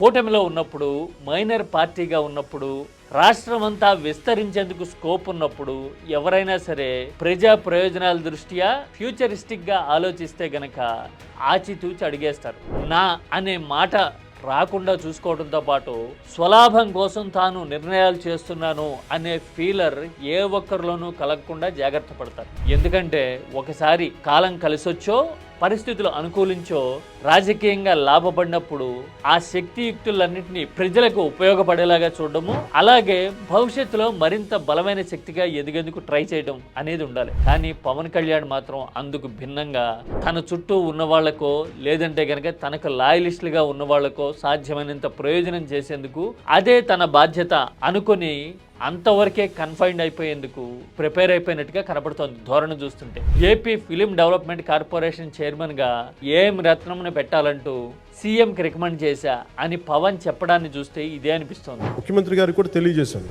కూటమిలో ఉన్నప్పుడు, మైనర్ పార్టీగా ఉన్నప్పుడు, రాష్ట్రమంతా విస్తరించేందుకు స్కోప్ ఉన్నప్పుడు ఎవరైనా సరే ప్రజా ప్రయోజనాల దృష్ట్యా ఫ్యూచరిస్టిక్గా ఆలోచిస్తే గనక ఆచితూచి అడిగేస్తారు. నా అనే మాట రాకుండా చూసుకోవడంతో పాటు స్వలాభం కోసం తాను నిర్ణయాలు చేస్తున్నాను అనే ఫీలర్ ఏ ఒక్కరిలోనూ కలగకుండా జాగ్రత్త పడతారు. ఎందుకంటే ఒకసారి కాలం కలిసొచ్చో పరిస్థితులు అనుకూలించో రాజకీయంగా లాభపడినప్పుడు ఆ శక్తియుక్తులన్నింటినీ ప్రజలకు ఉపయోగపడేలాగా చూడడము, అలాగే భవిష్యత్తులో మరింత బలమైన శక్తిగా ఎదిగేందుకు ట్రై చేయడం అనేది ఉండాలి. కానీ పవన్ కళ్యాణ్ మాత్రం అందుకు భిన్నంగా తన చుట్టూ ఉన్న వాళ్లకో లేదంటే కనుక తనకు లాయలిస్టులుగా ఉన్న వాళ్లకో సాధ్యమైనంత ప్రయోజనం చేసేందుకు అదే తన బాధ్యత అనుకుని అంతవరకే కన్ఫైన్డ్ అయిపోయేందుకు ప్రిపేర్ అయిపోయినట్టుగా కనపడుతోంది ధోరణి చూస్తుంటే. ఏపీ ఫిలిం డెవలప్మెంట్ కార్పొరేషన్ చైర్మన్గా ఏఎం రత్నంను పెట్టాలంటూ సీఎంకి రికమెండ్ చేశా అని పవన్ చెప్పడాన్ని చూస్తే ఇదే అనిపిస్తోంది. ముఖ్యమంత్రి గారికి కూడా తెలియజేశాను.